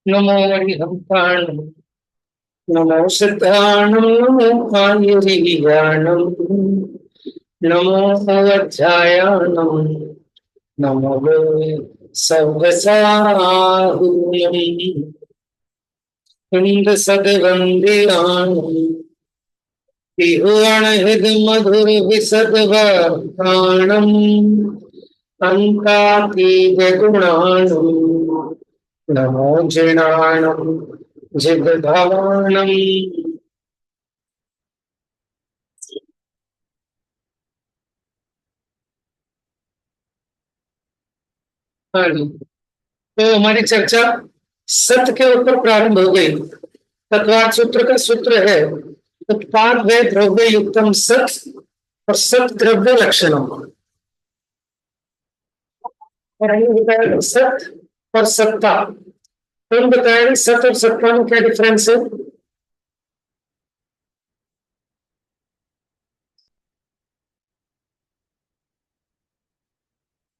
नमो हरिहंताणं नमो सिद्धाणं नमो आयुर्याणं नमो अवध्यायाणं नमो सर्वसाहुण्यं हिंद सद्वंदियाणं तिहुअणहिद मधुर विसद्वर्ताणं अंकातीत गुणाणं नमो जिनाणं जिगधावाणं। तो हमारी चर्चा सत्य के ऊपर प्रारंभ हो गई। तत्वार्थ सूत्र का सूत्र है उत्पाद व द्रव्य युक्तम सत और सत द्रव्य लक्षणम। और हमने बताया सत और सत्ता। तो हम बताया सत और सत्ता में क्या डिफरेंस है।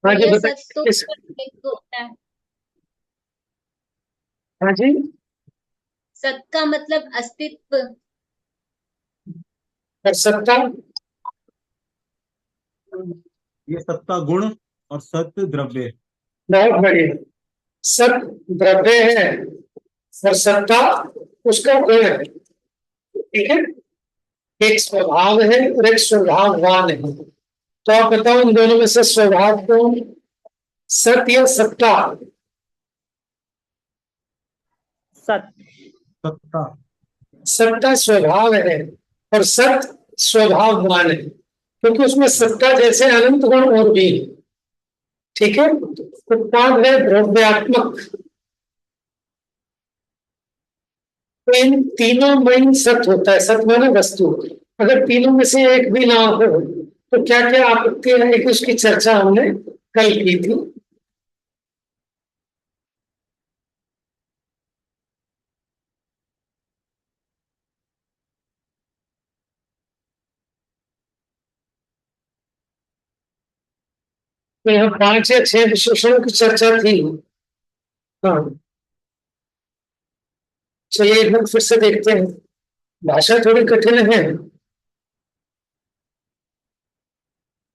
हाँ जी बताइए। हाँ जी सत का मतलब अस्तित्व और सत्ता ये सत्ता गुण और सत्य द्रव्य। बहुत बढ़िया। सत द्रव्य है और सत्ता उसका गुण है। ठीक है। एक स्वभाव है और एक स्वभाववान है। तो आप बताओ इन दोनों में से स्वभाव कौन, सत्य या सत्ता? सत्य। सत्ता। सत्ता स्वभाव है और सत्य स्वभाववान है, क्योंकि उसमें सत्ता जैसे अनंत गुण और भी है। ठीक है, उत्पाद है द्रव्यात्मक। तो इन तीनों में ही सत्य होता है। सत्य माने वस्तु। अगर तीनों में से एक भी ना हो तो क्या क्या आपत्ति है कि उसकी चर्चा हमने कल की थी। तो यहाँ 5 या 6 विशेषणों की चर्चा थी। हाँ, चलिए एक बार फिर से देखते हैं। भाषा थोड़ी कठिन है।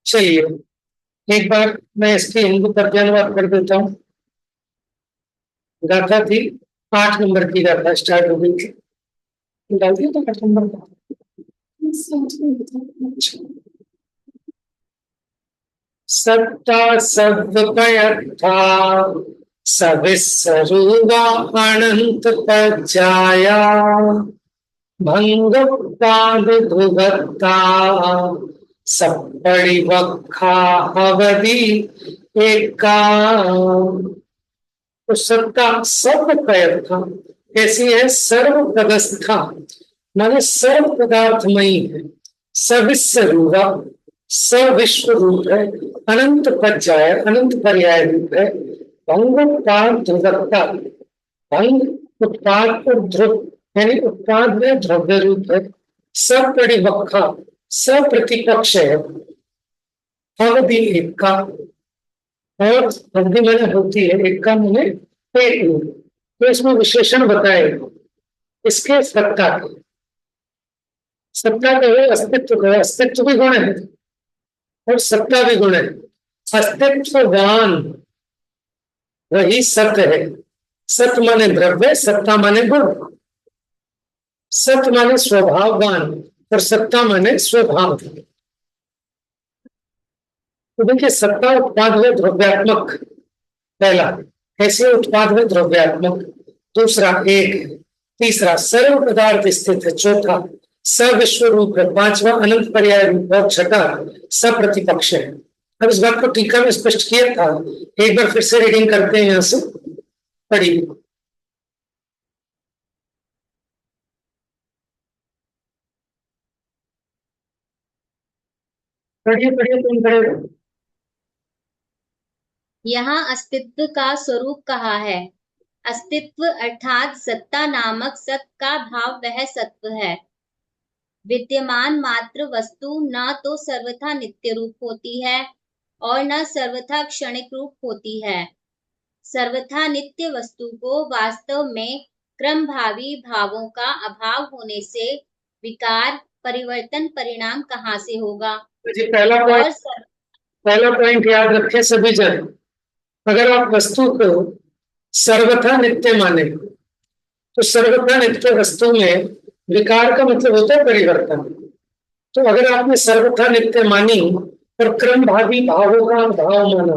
चलिए एक बार मैं इसकी हिंदी तर्जमा कर देता हूँ। गाथा थी, 8 नंबर की गाथा स्टार्ट हो गई थी। डाल दिया तो 8 नंबर का। सत्ता सर्वकयर्था सविस्वरूपा अनंत पज्जाया भंगपाद भुगता सपरिवक्षा अवधि एका। तो सत्ता सर्वकयर्था कैसी है? सर्व पदस्था, माने सर्व पदार्थमयी है। सविस्वरूपा, सविश्व रूप है। अनंत पज्जाय, अनंत पर्याय रूप है। भंग उत्पाद ध्रुवता, भंग उत्पाद और ध्रुव यानी उत्पाद में द्रव्य रूप है। सपरिवक्षा, सप्रतिपक्ष है। अवधि एक का, और अवधि मैंने होती है, एक का मैंने एक रूप। तो इसमें विशेषण बताए इसके सत्ता के। सत्ता का है, अस्तित्व का है। अस्तित्व भी गुण है और सत्ता भी गुण है। अस्तित्ववान वही सत्य है। सत्य माने द्रव्य, सत्ता माने गुण। सत्य माने स्वभाववान और सत्ता माने स्वभाव। तो देखिए, सत्ता उत्पाद है द्रव्यात्मक, पहला। कैसे उत्पाद है द्रव्यात्मक? दूसरा एक है। तीसरा सर्व पदार्थ स्थित है। चौथा सविश्व रूप है। पांचवा अनंत पर्याय रूप है। छठा सप्रतिपक्ष है। अब इस बात को टीका में स्पष्ट किया था, एक बार फिर से रीडिंग करते हैं। यहाँ से पढ़िए। पढ़िए पढ़िए, कौन पढ़ेगा? यहाँ अस्तित्व का स्वरूप कहा है। अस्तित्व अर्थात सत्ता नामक सत का भाव वह सत्व है। विद्यमान मात्र वस्तु न तो सर्वथा नित्य रूप होती है और न सर्वथा क्षणिक रूप होती है। सर्वथा नित्य वस्तु को वास्तव में क्रम भावी भावों का अभाव होने से विकार परिवर्तन परिणाम कहाँ से होगा? जी, पहला पॉइंट याद रखें सभी जन। अगर आप वस्तु को सर्वथा नित्य माने तो सर्वथा नित्य वस्तु में विकार का मतलब होता है परिवर्तन। तो अगर आपने सर्वथा नित्य मानी और क्रम भावी भावों का अभाव माना,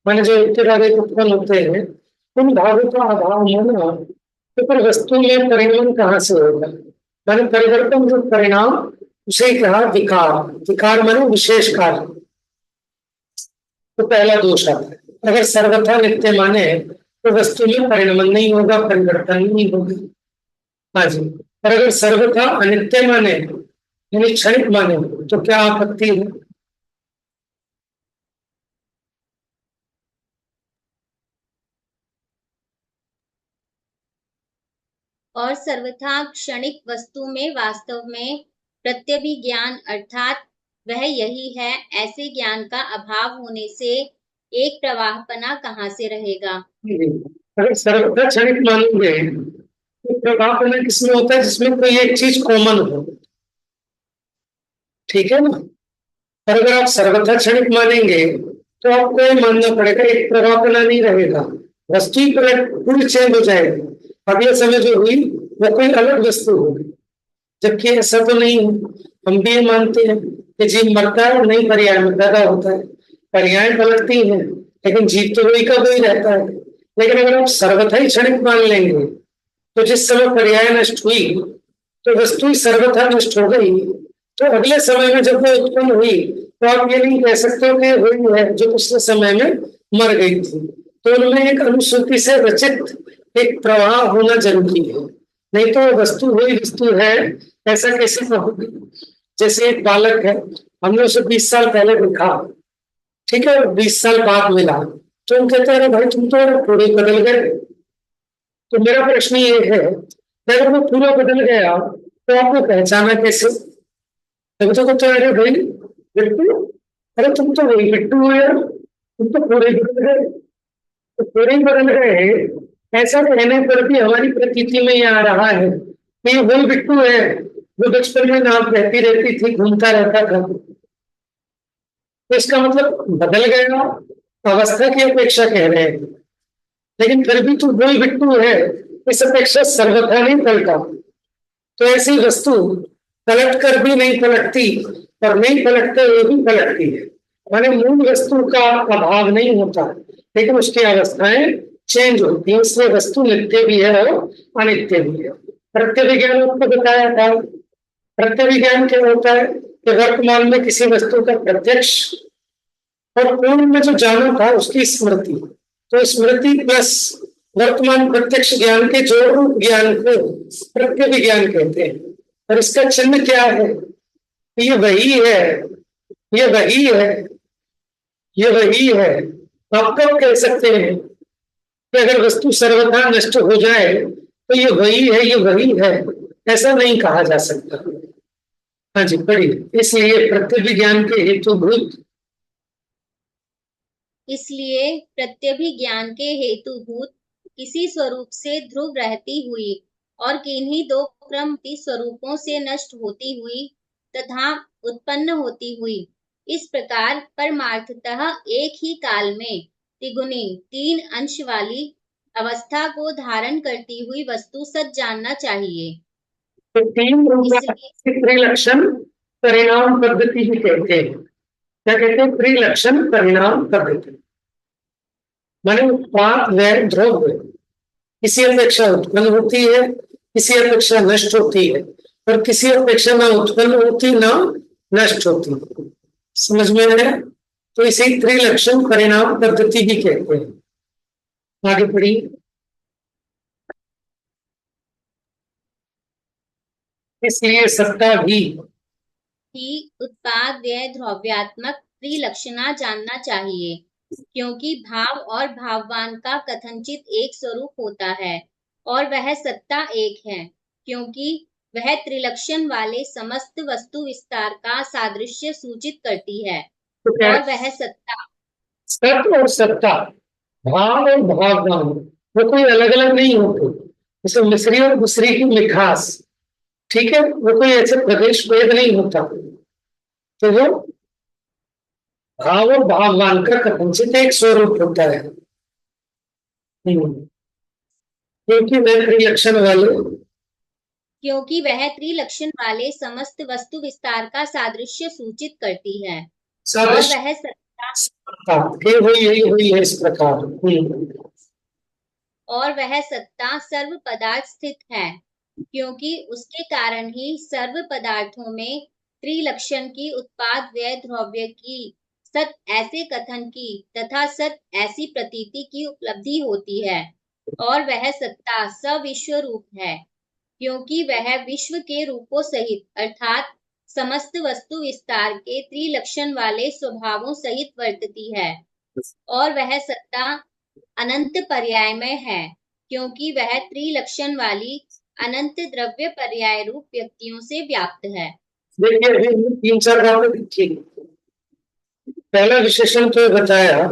माने जो एक उत्पन्न होते हैं उन भावों का अभाव माना, तो फिर वस्तु में परिणाम कहाँ से होगा? माने परिवर्तन जो परिणाम, उसे कहा विकार। विकार माने विशेष कार्य। तो पहला दोष आता है। अगर सर्वथा नित्य माने तो वस्तु में परिणाम नहीं होगा, परिवर्तन नहीं होगा। हाँ जी। और अगर सर्वथा अनित्य माने यानी क्षणिक माने तो क्या आपत्ति है? और सर्वथा क्षणिक वस्तु में वास्तव में प्रत्यभिज्ञान अर्थात वह यही है, ऐसे ज्ञान का अभाव होने से एक प्रवाहपना कहाँ से रहेगा? अगर सर्वथा क्षणिक मानेंगे तो प्रवाहपना किसमें होता है? जिसमें कोई एक चीज कॉमन हो। ठीक है ना? और अगर आप सर्वथा क्षणिक मानेंगे तो आपको ये मानना पड़ेगा एक प्रवाहपना नहीं रहेगा, वस्तु ही पूरी चेंज हो जाएगी। अब ये समय जो हुई वो कोई अलग वस्तु होगी, जबकि ऐसा तो नहीं है। हम भी ये मानते हैं कि जीव मरता है, नई पर्याय में पैदा होता है, पर्याय पलटती हैं, लेकिन जीव तो वही का वही रहता है। लेकिन अगर आप सर्वथा ही क्षणिक मान लेंगे तो जिस समय पर्याय नष्ट हुई तो वस्तु ही सर्वथा नष्ट हो गई, तो अगले समय में जब वो उत्पन्न हुई तो आप ये नहीं कह सकते कि वही है जो पिछले समय में मर गई थी। तो उनमें एक अनुश्रुति से रचित एक प्रवाह होना जरूरी है, नहीं तो वस्तु वही वस्तु है ऐसा कैसे होगी। जैसे एक बालक है, हमने उसे 20 साल पहले देखा, ठीक है, 20 साल बाद मिला तो हम कहते हैं भाई तुम तो पूरे बदल गए। तो मेरा प्रश्न ये है कि अगर वो पूरा बदल गया तो आपको पहचाना कैसे? तभी तो कहते हैं अरे भाई बिट्टू, अरे तुम तो वही बिट्टू हो यार, तुम तो पूरे बदल गए। तो पूरे ही बदल गए ऐसा कहने पर भी हमारी प्रतीति में ये आ रहा है कि ये वही बिट्टू है जो बचपन में नाव बहती रहती थी, घूमता रहता था। तो इसका मतलब बदल गया, अवस्था की अपेक्षा कह रहे हैं, लेकिन फिर भी तो वही बिट्टू है, इस अपेक्षा सर्वथा नहीं पलटा। तो ऐसी वस्तु पलट कर भी नहीं पलटती और नहीं पलटते हुए भी पलटती है। माने मूल वस्तु का अभाव नहीं होता, लेकिन उसकी अवस्थाएं चेंज होती है, इसलिए वस्तु नित्य भी है और अनित्य भी है। प्रत्यय विज्ञान को बताया था, प्रत्यय विज्ञान क्या होता है कि वर्तमान में किसी वस्तु का प्रत्यक्ष और पूर्व में जो जाना था उसकी स्मृति, तो स्मृति प्लस वर्तमान प्रत्यक्ष ज्ञान के जोड़ रूप ज्ञान को प्रत्यय विज्ञान कहते हैं। और इसका चिन्ह क्या है? ये वही है, ये वही है, ये वही है। आप कब कह सकते हैं कि अगर वस्तु सर्वथा नष्ट हो जाए तो ये वही है, ये वही है? ऐसा नहीं कहा जा सकता। हाँ जी पढ़िए। इसलिए प्रत्यय विज्ञान के हेतुभूत, इसलिए प्रत्यभिज्ञान के हेतुभूत किसी स्वरूप से ध्रुव रहती हुई और किन्हीं दो क्रमति स्वरूपों से नष्ट होती हुई तथा उत्पन्न होती हुई, इस प्रकार परमार्थतः एक ही काल में त्रिगुणी 3 अंश वाली अवस्था को धारण करती हुई वस्तु सच जानना चाहिए। तो 3 इसलिए त्रिलक्षण परिणाम पद्धति भी कहते हैं। क्या कहते हैं? त्रिलक्षण परिणाम पद्धति माने उत्पाद व्यय द्रव्य किसी अपेक्षा उत्पन्न होती है, किसी अपेक्षा नष्ट होती है, और किसी अपेक्षा ना उत्पन्न होती ना नष्ट होती। समझ में आया? तो इसे त्रिलक्षण परिणाम पद्धति भी कहते हैं। आगे पढ़िए। इसलिए सत्ता भी उत्पाद व्यय द्रव्यात्मक त्रिलक्षणा जानना चाहिए, क्योंकि भाव और भाववान का कथनचित एक स्वरूप होता है और वह सत्ता एक है, क्योंकि वह त्रिलक्षण वाले समस्त वस्तु विस्तार का सादृश्य सूचित करती है। तो क्या और वह सत्ता सत और सत्ता, भाव और भाववान वो कोई अलग अलग नहीं होते। जैसे मिश्री और दूसरी की मिठास, ठीक है, वो कोई ऐसे प्रदेश भेद नहीं होता। तो वो भाव और भाववान का कथनचित एक स्वरूप होता है, क्योंकि वह त्रिलक्षण वाले, क्योंकि वह त्रिलक्षण वाले समस्त वस्तु विस्तार का सादृश्य सूचित करती है। और वह सत्ता यही हुई है इस प्रकार। और वह सत्ता सर्व पदार्थ स्थित है, क्योंकि उसके कारण ही सर्व पदार्थों में त्रिलक्षण की उत्पाद व्यय द्रव्य की सत ऐसे कथन की तथा सत ऐसी प्रतीति की उपलब्धि होती है। और वह सत्ता सविश्व रूप है, क्योंकि वह विश्व के रूपों सहित अर्थात समस्त वस्तु विस्तार के त्रिलक्षण वाले स्वभावों सहित वर्तती है। और वह सत्ता अनंत पर्याय में है, क्योंकि वह त्रिलक्षण वाली अनंत द्रव्य पर्याय रूप व्यक्तियों से व्याप्त है। देखिए 3-4 बातें लिखी। पहला विशेषण तो बताया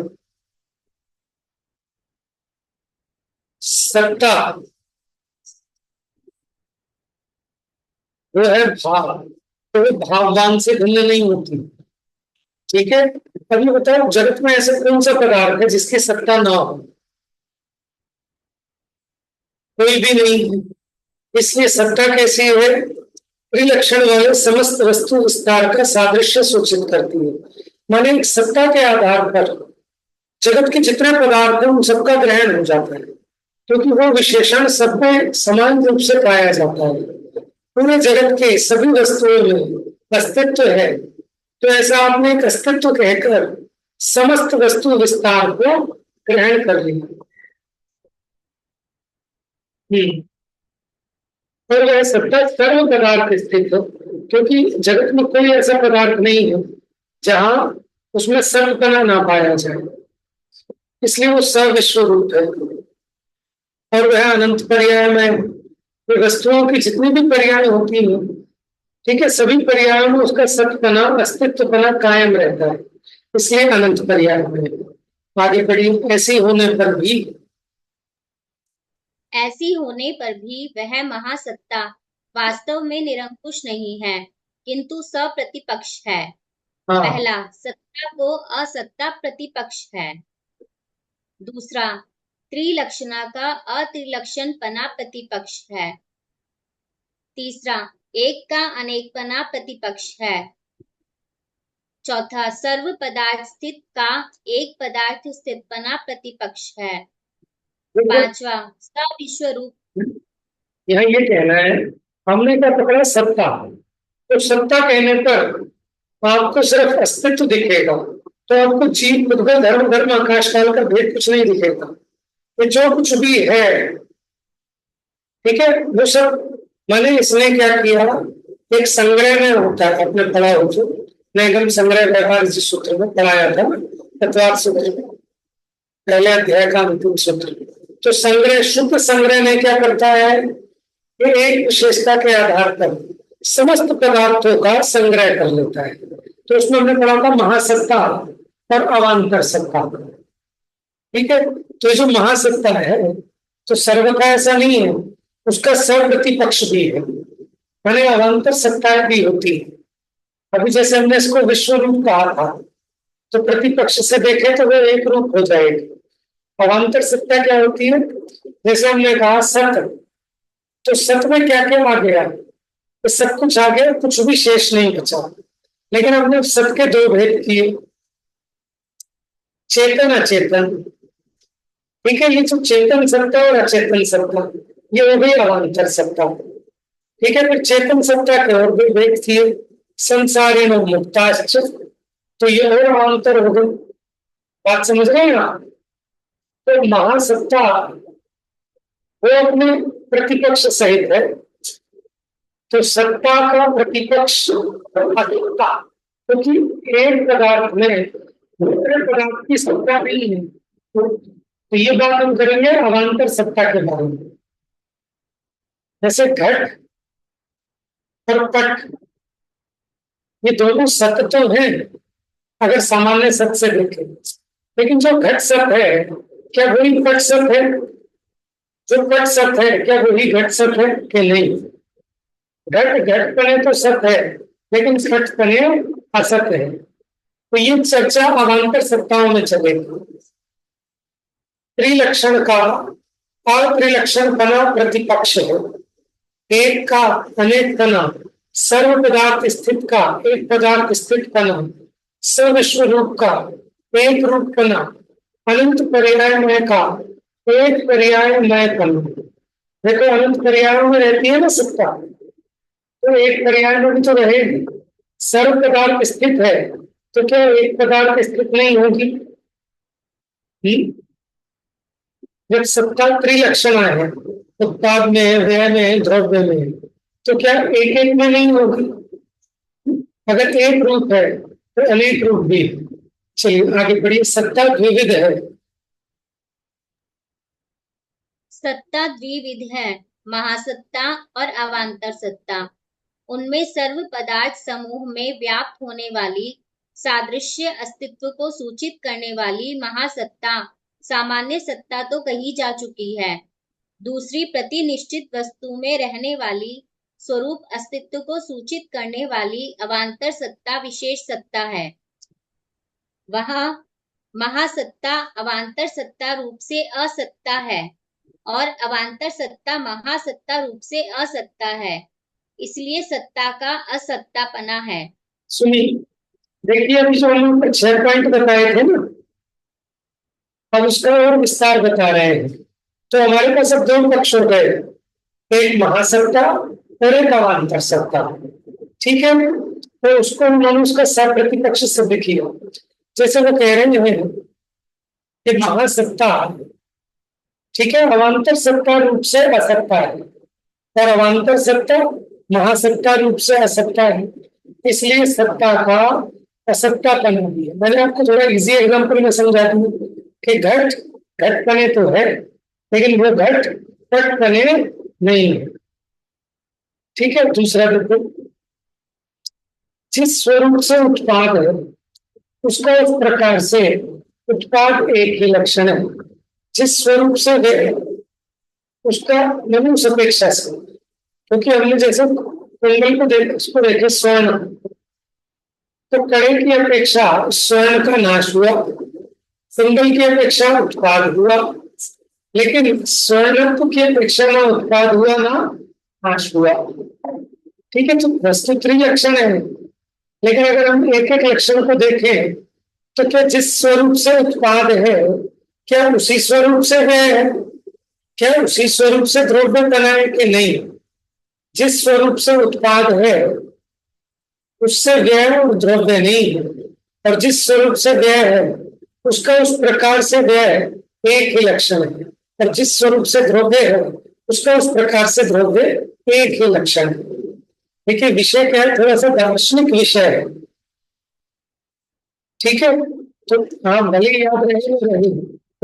सत्ता वो है भाव, तो वो भाववान से भिन्न नहीं होती। ठीक है, अभी बताओ जगत में ऐसा कौन सा पदार्थ है जिसकी सत्ता ना हो? कोई भी नहीं है। इसलिए सत्ता कैसी है? त्रिलक्षण वाले समस्त वस्तु विस्तार का सादृश्य सूचित करती है। माने एक सत्ता के आधार पर जगत के जितने पदार्थ हैं उन सबका ग्रहण हो जाता है, क्योंकि वो विशेषण सब में समान रूप से पाया जाता है। पूरे जगत के सभी वस्तुओं में अस्तित्व है, तो ऐसा आपने एक अस्तित्व कहकर समस्त वस्तु विस्तार को ग्रहण कर लिया। और वह सत्ता सर्व पदार्थ स्थित हो, क्योंकि जगत में कोई ऐसा पदार्थ नहीं है जहां उसमें सर्वपना ना पाया जाए, इसलिए वो सर्वविश्व रूप है। और वह अनंत पर्याय में वस्तुओं की जितनी भी पर्याय होती हैं, ठीक है, सभी पर्यायों में उसका सत्पना अस्तित्वपना कायम रहता है, इसलिए अनंत पर्याय में। आगे बढ़ी। ऐसी होने पर भी वह महासत्ता वास्तव में निरंकुश नहीं है, किंतु सप्रतिपक्ष है। हाँ। पहला, सत्ता को असत्ता प्रतिपक्ष है। दूसरा, त्रिलक्षणा का अत्रिलक्षणपना प्रतिपक्ष है। तीसरा, एक का अनेकपना प्रतिपक्ष है। चौथा, सर्व पदार्थ स्थित का एक पदार्थ स्थितपना प्रतिपक्ष है। पांचवा, सविश्व रूप। यहाँ ये कहना है, हमने क्या पकड़ा? सत्ता। तो सत्ता कहने पर आपको सिर्फ अस्तित्व दिखेगा, तो आपको जीव बुद्ध धर्म धर्म आकाश काल का भेद कुछ नहीं दिखेगा। ये जो कुछ भी है, ठीक है, वो सब मैंने इसने क्या किया, एक संग्रह में होता है, आपने पढ़ा हो जो नैगम संग्रह व्यवहार जिस सूत्र में पढ़ाया था, तत्वार्थ सूत्र में पहले अध्याय का अंतिम सूत्र। तो संग्रह, शुद्ध संग्रह में क्या करता है, ये एक विशेषता के आधार पर समस्त पदार्थों का संग्रह कर लेता है। तो उसमें हमने पढ़ा था महासत्ता और अवान्तर सत्ता, ठीक है। तो जो महासत्ता है तो सर्व का ऐसा नहीं है, उसका सर्वप्रतिपक्ष भी है, माने अवान्तर सत्ताएं भी होती है। अभी जैसे हमने इसको विश्व रूप कहा था, तो प्रतिपक्ष से देखे तो वो एक रूप हो जाएगी। अवान्तर सत्ता क्या होती है? जैसे हमने कहा सत्य, तो सत्य में क्या क्या आ गया? तो सब कुछ आ गया, कुछ भी शेष नहीं बचा। लेकिन हमने सत्य के दो भेद किए, चेतन अचेतन, ठीक है। ये जो चेतन सत्ता और अचेतन सत्ता, ये वो भी अवान्तर सत्ता, ठीक है। फिर चेतन सत्ता के और भी भेद किए, संसारी और मुक्ताश्च, तो ये और अवान्तर हो गए। बात समझ रहे हैं आप? तो महासत्ता वो अपने प्रतिपक्ष सहित है, तो सत्ता का प्रतिपक्ष अधिकता, क्योंकि एक पदार्थ में दूसरे पदार्थ की सत्ता नहीं है। तो ये बात हम करेंगे अवान्तर सत्ता के बारे में। जैसे घट और पट, ये दोनों सत्य तो हैं अगर सामान्य सत्य से देखें, लेकिन जो घट सत्य है क्या वही पट सत्य है? जो पट सत्य है क्या वही घट सत्य है कि नहीं? घट घटपने तो सत्य है, लेकिन घटपने असत्य है। तो ये चर्चा अवान्तर सत्ताओं में चलेगी। त्रिलक्षण का अत्रिलक्षणपना प्रतिपक्ष है, एक का अनेकपना, सर्व पदार्थ स्थित का एक पदार्थ स्थितपना, सविश्व रूप का एक रूपपना, अनंत पर्यायमय का एक पर्यायमयपना। देखो अनंत पर्यायों में रहती है ना सत्ता, तो एक पर्याय में भी तो रहेगी। सर्व पदार्थ स्थित है, तो क्या एक पदार्थ स्थित नहीं होगी? जब सत्ता त्रिलक्षणा है, उत्पाद में है, व्यय में है, द्रव्य में है, तो क्या एक एक में नहीं होगी? अगर एक रूप है तो अनेक रूप भी। चलिए आगे बढ़िए। सत्ता द्विविध है। सत्ता द्विविध है, महासत्ता और अवान्तर सत्ता। उनमें सर्व पदार्थ समूह में व्याप्त होने वाली सादृश्य अस्तित्व को सूचित करने वाली महासत्ता सामान्य सत्ता तो कही जा चुकी है। दूसरी प्रतिनिश्चित वस्तु में रहने वाली स्वरूप अस्तित्व को सूचित करने वाली अवान्तर सत्ता विशेष सत्ता है। वहां महासत्ता अवान्तर सत्ता रूप से असत्ता है और अवान्तर सत्ता महासत्ता रूप से असत्ता है। इसलिए सत्ता का असत्तापना है। सुनिए, देखिए अभी जो हम लोग 6 पॉइंट बताए थे ना, अब उसका और विस्तार बता रहे हैं। तो हमारे पास अब दो पक्ष हो गए, एक महासत्ता और एक अवान्तर सत्ता। ठीक है, तो उसको उन्होंने उसका सप्रतिपक्ष सिद्ध किया। जैसे वो कह रहे हैं कि महासत्ता, ठीक है, अवान्तर सत्ता रूप से असत्ता है और अवान्तर सत्ता महासत्ता रूप से असत्ता है, इसलिए सत्ता का असत्तापन भी है। मैंने आपको थोड़ा इजी एग्जांपल में समझा दूं कि घट घटपने तो है, लेकिन वो घट पटपने नहीं है। ठीक है, दूसरा देखो, जिस स्वरूप से उत्पाद है उसका उस प्रकार से उत्पाद एक ही लक्षण है। जिस स्वरूप से है उसका मनुष्य अपेक्षा से, क्योंकि हमने जैसे कुंडल को देख उसको देखे स्वर्ण, तो कड़े की अपेक्षा स्वर्ण का नाश हुआ, कुंडल की अपेक्षा उत्पाद हुआ, लेकिन स्वर्णत्व की अपेक्षा ना उत्पाद हुआ ना नाश हुआ। ठीक है, तो वस्तु त्रिलक्षण है, लेकिन अगर हम एक एक लक्षण को देखें तो क्या जिस स्वरूप से उत्पाद है क्या उसी स्वरूप से है, क्या उसी स्वरूप से द्रव्य बना है कि नहीं। जिस स्वरूप से उत्पाद है उससे व्यय और द्रव्य नहीं है, और जिस स्वरूप से व्यय है उसका उस प्रकार से व्यय एक ही लक्षण है, और जिस स्वरूप से द्रव्य है उसका उस प्रकार से द्रव्य एक ही लक्षण है। देखिए विषय क्या है, थोड़ा सा दार्शनिक विषय है। ठीक है, तो हाँ भले याद रहे ना रहे,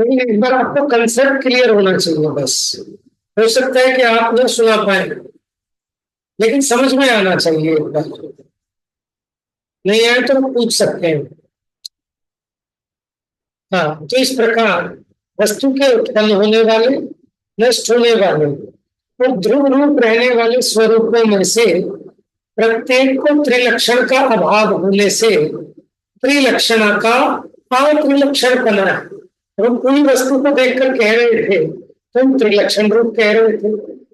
लेकिन एक बार आपको कंसेप्ट क्लियर होना चाहिए बस। हो सकता है कि आप न सुना पाए, लेकिन समझ में आना चाहिए एक बार। नहीं आए तो पूछ सकते हैं। हाँ, तो इस प्रकार वस्तु के उत्पन्न होने वाले, नष्ट होने वाले और ध्रुव रूप रहने वाले स्वरूपों में से प्रत्येक को त्रिलक्षण का अभाव होने से त्रिलक्षणा का अत्रिलक्षण बना है। हम पूरी वस्तु को देखकर कह रहे थे तो हम त्रिलक्षण रूप कह रहे थे,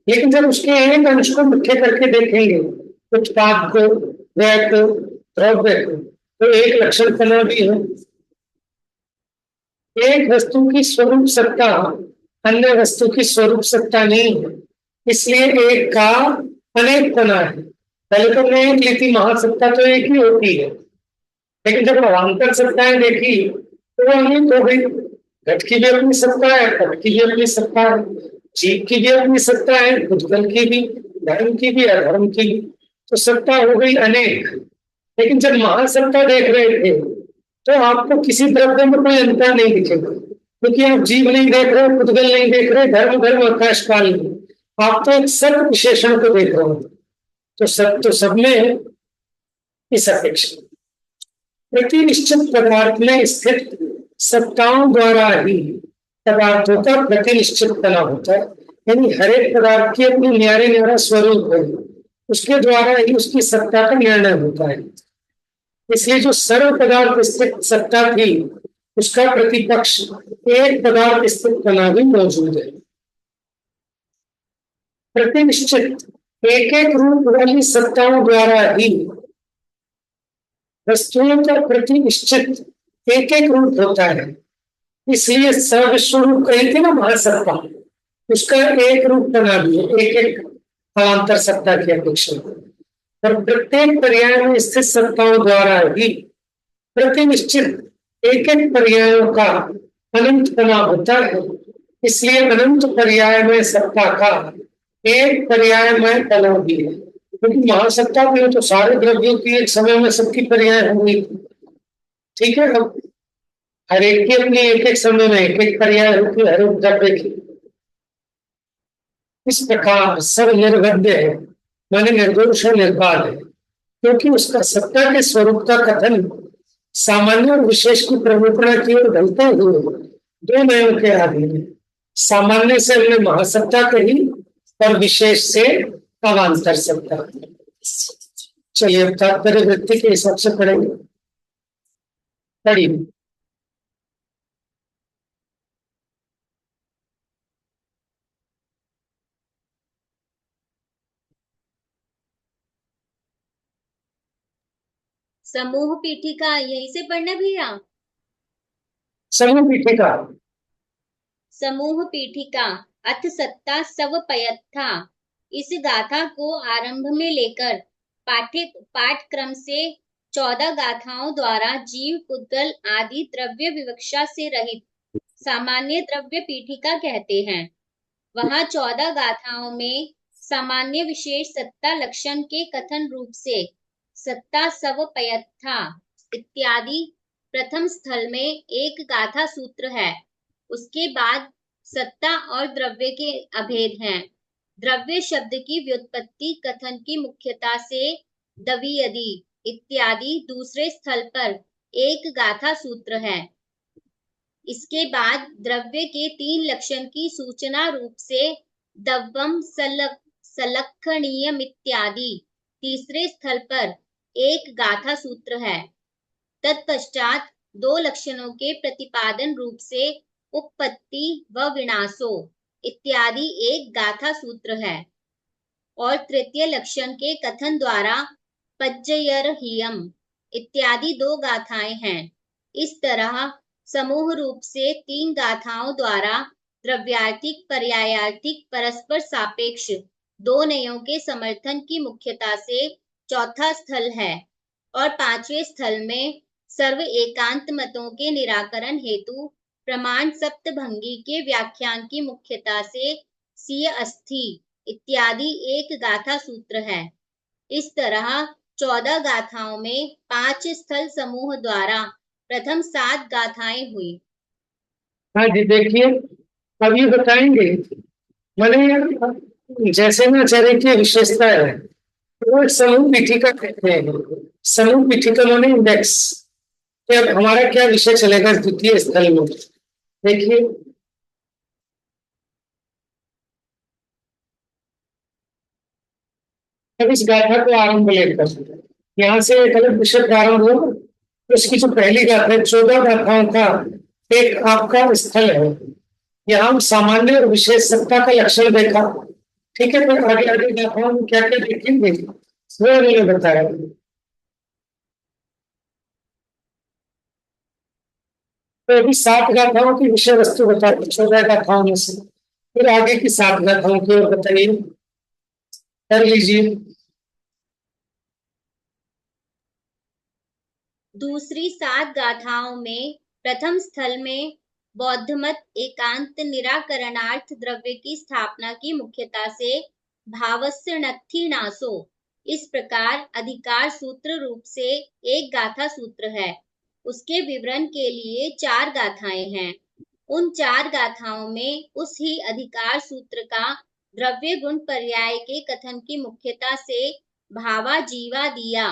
लेकिन जब उसके एक अंश को मुख्य करके देखेंगे, उत्पाद को, व्यय को, द्रव्य को, तो एक लक्षण बना भी है। एक वस्तु की स्वरूप सत्ता अन्य वस्तु की स्वरूप सत्ता नहीं है, इसलिए एक का अनेक बना है। पहले तो हमने एक ली थी, महासत्ता तो एक ही होती है, लेकिन जब अवान्तर सत्ताएं देखी तो वो अनेक हो गई। घट की भी अपनी सत्ता है, पट की भी अपनी सत्ता है, जीव की भी अपनी सत्ता है, भूतगल की भी, धर्म की भी, अधर्म की भी, तो सत्ता हो गई अनेक। लेकिन जब महासत्ता देख रहे थे तो आपको किसी द्रव्य में कोई अंतर नहीं दिखेगा, क्योंकि आप जीव नहीं देख रहे, भूतगल नहीं देख रहे, धर्म धर्म आकाश काल नहीं, आप तो एक सर्व विशेषण को देख रहे हो। तो सब में इस अपेक्षा प्रति निश्चित पदार्थ में स्थित सत्ताओं द्वारा ही पदार्थों का प्रतिनिश्चित बना होता है। यानी हर एक पदार्थ की अपनी न्यारे न्यारा स्वरूप है, उसके द्वारा ही उसकी सत्ता का निर्णय होता है। इसलिए जो सर्व पदार्थ स्थित सत्ता थी उसका प्रतिपक्ष एक पदार्थ स्थित बना भी मौजूद है। प्रतिनिश्चित एक एक रूप वाली सत्ताओं द्वारा ही वस्तुओं का प्रतिनिश्चित एक एक रूप होता है, इसलिए सर्वस्वरूप कही थी ना महासत्ता, उसका एक रूप बना भी है एक एक अवान्तर सत्ता की अपेक्षा। और प्रत्येक पर्याय में स्थित सत्ताओं द्वारा ही प्रतिनिश्चित एक एक पर्यायों का अनंत बना होता है, इसलिए अनंत पर्याय में सत्ता का एक पर्याय में बना भी है। क्योंकि महासत्ता भी हो तो सारे द्रव्यों की एक समय में सबकी पर्याय होंगी। ठीक है, अब हर एक की अपनी एक एक समय में एक एक पर्याय होती है हर एक द्रव्य की। इस प्रकार सर्व निर्वध्य है, माने निर्दोष है, निर्बाध है, क्योंकि उसका सत्ता के स्वरूप का कथन सामान्य और विशेष की प्रवृत्ति की ओर ढलते हुए दो नयों के अधीन है। सामान्य से हमने महासत्ता कही और विशेष से अवान्तर सत्ता। चलिए अब तात्पर्य वृत्ति के हिसाब से पढ़ेंगे। पढ़िए। समूह पीठिका यहीं से पढ़ना भैया। समूह पीठिका। समूह पीठिका अथ सत्ता सव पयत्था। इस गाथा को आरंभ में लेकर पाठक्रम से 14 गाथाओं द्वारा जीव पुद्गल आदि द्रव्य विवक्षा से रहित सामान्य द्रव्य पीठिका कहते हैं। वहां 14 गाथाओं में सामान्य विशेष सत्ता लक्षण के कथन रूप से सत्ता सव पयत्था इत्यादि प्रथम स्थल में एक गाथा सूत्र है। उसके बाद सत्ता और द्रव्य के अभेद हैं। द्रव्य शब्द की व्युत्पत्ति कथन की मुख्यता से दवियदि इत्यादि दूसरे स्थल पर एक गाथा सूत्र है। इसके बाद द्रव्य के 3 लक्षण की सूचना रूप से दव्वम सलक्षणीयम इत्यादि तीसरे स्थल पर एक गाथा सूत्र है। तत्पश्चात 2 लक्षणों के प्रतिपादन रूप से उत्पत्ति व विनाशो इत्यादि एक गाथा सूत्र है और तृतीय लक्षण के कथन द्वारा पज्जयरहियम इत्यादि 2 गाथाएं हैं। इस तरह समूह रूप से 3 गाथाओं द्वारा द्रव्यार्थिक पर्यायार्थिक परस्पर सापेक्ष 2 नयों के समर्थन की मुख्यता से चौथा स्थल है और 5वें स्थल में सर्व एकांत मतों के निराकरण हेतु प्रमाण सप्तभंगी के व्याख्यान की मुख्यता से सीय अस्थि इत्यादि एक गाथा सूत्र है। इस तरह 14 गाथाओं में 5 स्थल समूह द्वारा प्रथम 7 गाथाएं हुई। हाँ जी, देखिए अब ये बताएंगे मैंने जैसे में आचार्य की विशेषता है वो समूह पीठिका कहते हैं। समूह पीठिका माने इंडेक्स। अब हमारा क्या विषय चलेगा द्वितीय स्थल में, देखिए अब इस गाथा को आरंभ लेकर यहाँ से एक अलग विषय प्रारंभ हो। उसकी जो पहली गाथा है 14 गाथाओं का एक आपका स्थल है। यहाँ हम सामान्य और विशेष सत्ता का लक्षण देखा, ठीक है। फिर आगे आगे गाथाओं में क्या क्या देखेंगे वो मैंने बताया। तो अभी 7 गाथाओं की विषय वस्तु बता दी 14 गाथाओं में से। फिर आगे की 7 गाथाओं की ओर बताइए, कर लीजिए। दूसरी 7 गाथाओं में प्रथम स्थल में बौद्ध मत एकांत निराकरणार्थ द्रव्य की स्थापना की मुख्यता से भावस्य नत्थि नासो इस प्रकार अधिकार सूत्र रूप से एक गाथा सूत्र है। उसके विवरण के लिए 4 गाथाएं हैं। उन 4 गाथाओं में उस ही अधिकार सूत्र का द्रव्य गुण पर्याय के कथन की मुख्यता से भावा जीवा दिया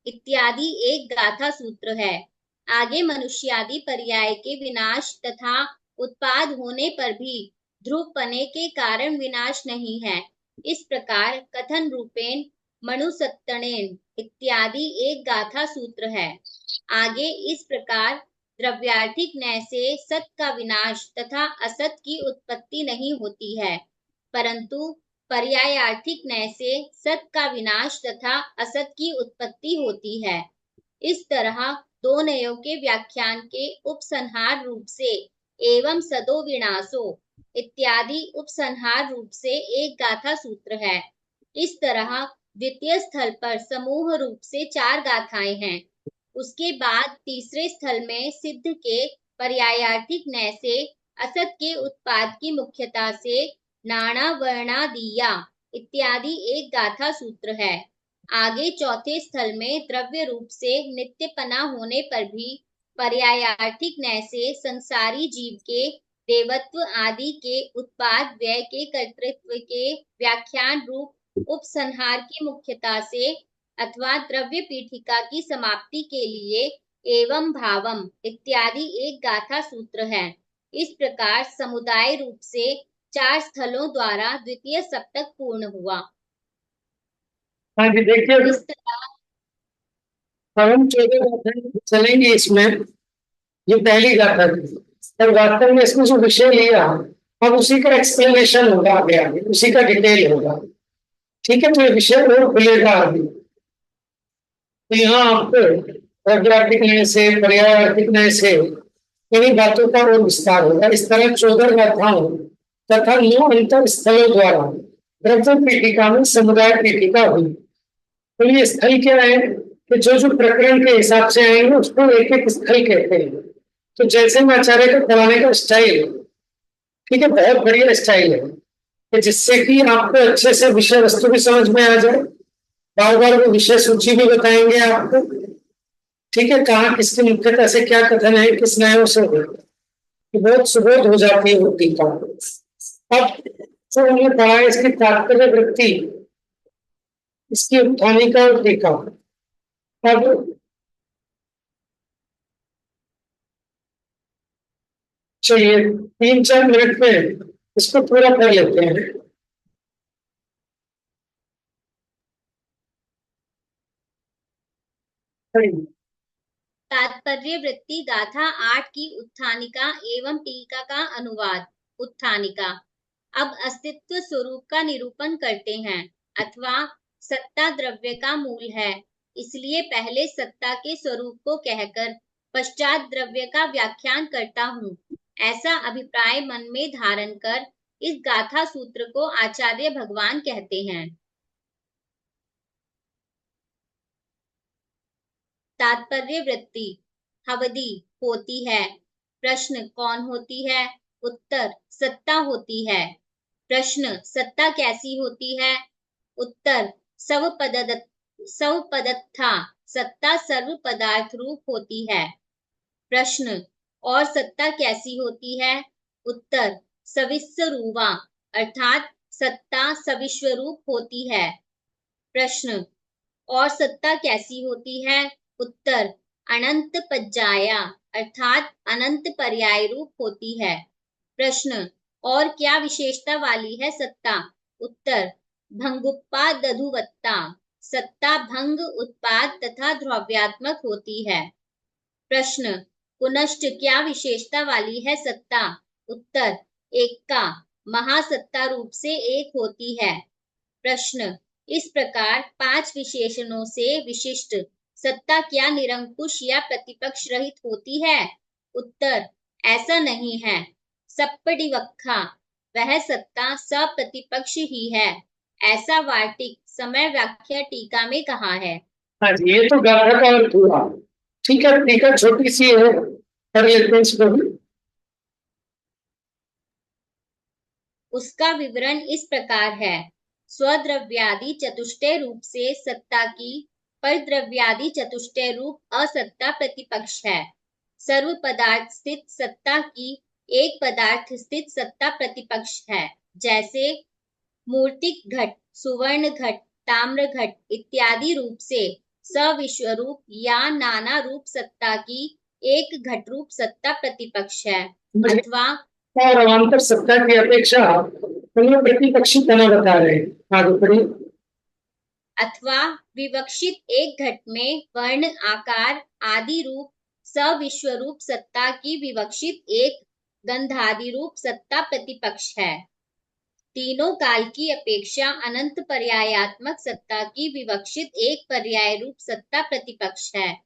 इत्यादि एक गाथा सूत्र है। आगे मनुष्यादि पर्याय के विनाश तथा उत्पाद होने पर भी ध्रुवपने के कारण विनाश नहीं है। इस प्रकार कथन रूपेण मनुसत्तणेन इत्यादि एक गाथा सूत्र है। आगे इस प्रकार द्रव्यार्थिक न्याय से सत का विनाश तथा असत की उत्पत्ति नहीं होती है, परंतु पर्यायार्थिक न्याय से सत का विनाश तथा असत की उत्पत्ति होती है। इस तरह 2 नयों के व्याख्यान के उपसंहार रूप से एवं सदो विनाशो इत्यादि उपसंहार रूप से एक गाथा सूत्र है। इस तरह द्वितीय स्थल पर समूह रूप से 4 गाथाएं हैं। उसके बाद तीसरे स्थल में सिद्ध के पर्यायार्थिक न्याय से असत के उत्पाद की मुख्यता से नाना वर्णा दिया इत्यादि एक गाथा सूत्र है। आगे चौथे स्थल में द्रव्य रूप से नित्यपना होने पर भी पर्यायार्थिक न्याय से संसारी जीव के देवत्व आदि के उत्पाद व्यय के कर्तृत्व के व्याख्यान रूप उपसंहार की मुख्यता से अथवा द्रव्य पीठिका की समाप्ति के लिए एवं भावम इत्यादि एक गाथा सूत्र है। इस प्रकार समुदाय रूप से 4 स्थलों द्वारा द्वितीय सप्तक पूर्ण हुआ। हाँ जी, देखिए इस तरह हम 14 गाथाएं चलेंगे इसमें। ये पहली गाथा थी और वास्तव में इसमें जो विषय लिया अब उसी का एक्सप्लेनेशन होगा आगे आगे, उसी का डिटेल होगा, ठीक है। तो ये विषय और खुलेगा अभी। तो यहाँ आपको प्रज्ञात्मक नय से, पर्यावरणिक नय से इन्हीं बातों का और विस्तार होगा। इस तरह 14 गाथाओं तथा 9 अंतर स्थलों द्वारा द्रव्य पीठिका में समुदाय पीठिका हुई। तो ये स्थल क्या है कि जो जो प्रकरण के हिसाब से आएंगे उसको एक एक स्थल कहते हैं। तो जैसे में आचार्य का पढ़ाने का स्टाइल, ठीक है, बहुत बढ़िया स्टाइल है कि जिससे कि आपको अच्छे से विषय वस्तु भी समझ में आ जाए। बार बार वो विषय सूची भी बताएंगे आपको, ठीक है, कहाँ किसकी मुख्यता से क्या कथन है, किस न्यायों से हो, तो बहुत सुबोध हो जाती है वो टीका। अब जो हमने पढ़ा इसकी तात्पर्य वृत्ति, इसकी उत्थानिका और टीका। अब चलिए 3-4 मिनट में इसको पूरा कर लेते हैं। तात्पर्य वृत्ति गाथा 8 की उत्थानिका एवं टीका का अनुवाद। उत्थानिका। अब अस्तित्व स्वरूप का निरूपण करते हैं, अथवा सत्ता द्रव्य का मूल है, इसलिए पहले सत्ता के स्वरूप को कहकर पश्चात द्रव्य का व्याख्यान करता हूँ। ऐसा अभिप्राय मन में धारण कर इस गाथा सूत्र को आचार्य भगवान कहते हैं। तात्पर्य वृत्ति। हवदी होती है। प्रश्न कौन होती है? उत्तर सत्ता होती है। प्रश्न सत्ता कैसी होती है? उत्तर स्वपदत्था सत्ता सर्व पदार्थ रूप होती है। प्रश्न और सत्ता कैसी होती है? उत्तर सविस्वरूपा अर्थात सत्ता सविश्वरूप होती है। प्रश्न और सत्ता कैसी होती है? उत्तर अनंत पज्जाया अर्थात अनंत पर्याय रूप होती है। प्रश्न और क्या विशेषता वाली है सत्ता? उत्तर भंगुत्पादधुवत्ता सत्ता भंग उत्पाद तथा द्रव्यात्मक होती है। प्रश्न पुनश्च क्या विशेषता वाली है सत्ता? उत्तर एकता महासत्ता रूप से एक होती है। प्रश्न इस प्रकार 5 विशेषणों से विशिष्ट सत्ता क्या निरंकुश या प्रतिपक्ष रहित होती है? उत्तर ऐसा नहीं है। सप्पडिवक्खा वह सत्ता सप्रतिपक्ष ही है, ऐसा वार्तिक समय व्याख्या टीका में कहा है। हाँ जी, ये तो गाथा का अर्थ हुआ। ठीक है, टीका छोटी सी है, कर लेते हैं इसको भी। उसका विवरण इस प्रकार है। स्वद्रव्यादि चतुष्टय रूप से सत्ता की परद्रव्यादि चतुष्टय रूप असत्ता प्रतिपक्ष है। सर्व पदार्थ स्थित सत्ता की एक पदार्थ स्थित सत्ता प्रतिपक्ष है। जैसे मूर्तिक घट, सुवर्ण घट, ताम्र घट इत्यादि रूप से सविश्वरूप या नाना रूप सत्ता की एक घट रूप सत्ता प्रतिपक्ष है। अथवा और अवान्तर सत्ता की अपेक्षा प्रतिपक्षी तना बता रहे हैं। आगे पढ़िए। अथवा विवक्षित एक घट में वर्ण आकार आदि रूप सविश्वरूप सत्ता की विवक्षित एक गंधादि रूप सत्ता प्रतिपक्ष है। तीनों काल की अपेक्षा अनंत पर्यायात्मक सत्ता की विवक्षित एक पर्याय रूप सत्ता प्रतिपक्ष है।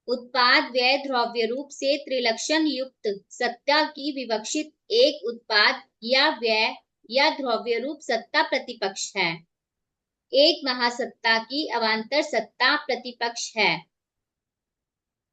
उत्पाद व्यय द्रव्य रूप से त्रिलक्षण युक्त सत्ता की विवक्षित एक उत्पाद या व्यय या द्रव्य रूप सत्ता प्रतिपक्ष है। एक महासत्ता की अवान्तर सत्ता प्रतिपक्ष है।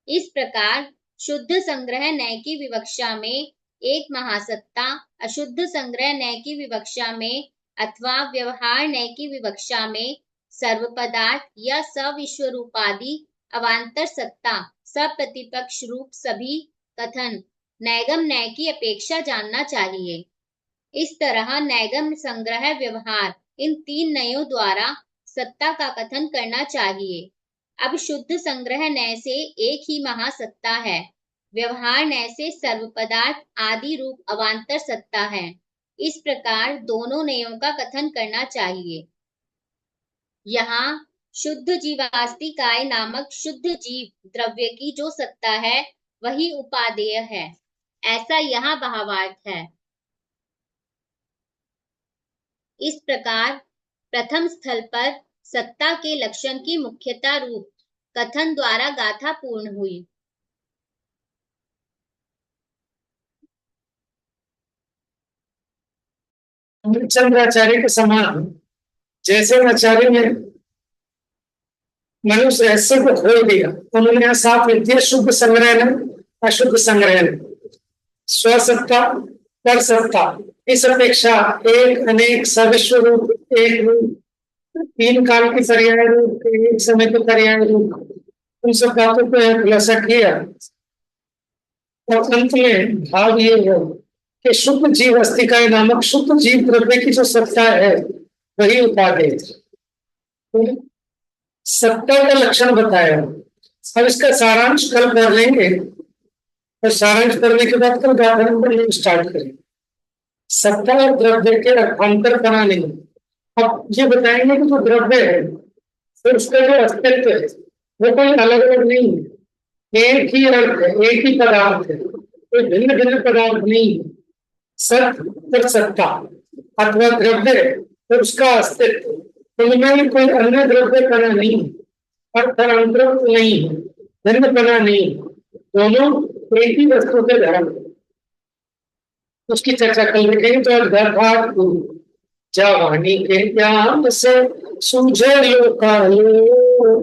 इस प्रकार शुद्ध संग्रह न्याय की विवक्षा में एक महासत्ता, अशुद्ध संग्रह न्याय की विवक्षा में अथवा व्यवहार न्याय की विवक्षा में सर्व पदार्थ या सविश्वरूपादि अवान्तर सत्ता सप्रतिपक्ष रूप सभी कथन नैगम न्याय की अपेक्षा जानना चाहिए। इस तरह नैगम संग्रह व्यवहार इन 3 न्यायों द्वारा सत्ता का कथन करना चाहिए। अब शुद्ध संग्रह न्याय से एक ही महासत्ता है, व्यवहार न्याय से सर्व पदार्थ आदि रूप अवान्तर सत्ता है। इस प्रकार दोनों न्यायों का कथन करना चाहिए। यहाँ शुद्ध जीवास्तिकाय नामक शुद्ध जीव द्रव्य की जो सत्ता है वही उपादेय है, ऐसा यहाँ भावार्थ है। इस प्रकार प्रथम स्थल पर सत्ता के लक्षण की मुख्यता रूप कथन द्वारा गाथा पूर्ण हुई। चंद्राचार्य के समान जैसे आचार्य ने मनुष्य ऐसे को खोल दिया, उन्होंने यहाँ साफ लिख दिया शुद्ध संग्रह अशुद्ध संग्रह, स्वसत्ता पर सत्ता, इस अपेक्षा एक अनेक सविश्व रूप, एक रूप, तीन काल की पर्याय रूप, एक समय के पर्याय रूप, उन सब बातों को खुलासा किया। और अंत में भाव ये है कि शुद्ध जीव अस्तिकाय नामक शुद्ध जीव द्रव्य की जो सत्ता है वही उपादेय है। सत्ता का लक्षण बताया। अब इसका सारांश कल कर लेंगे और सारांश करने के बाद कल गाथा नंबर स्टार्ट करेंगे। सत्ता और द्रव्य के अंतर बना नहीं। अब ये बताएंगे कि जो द्रव्य है तो उसका जो अस्तित्व है वो कोई अलग अलग नहीं है, एक ही अर्थ है, एक ही पदार्थ है, कोई भिन्न भिन्न पदार्थ नहीं है। सत्य और सत्ता अथवा द्रव्य और उसका अस्तित्व, उनमें कोई अन्य द्रव्य पना नहीं, अर्थांतर नहीं है, भिन्न पना नहीं, दोनों एक ही वस्तु के धर्म। उसकी चर्चा कल देखेंगे। तो गर्भात जावानी के ज्ञान से सूझे लोकालो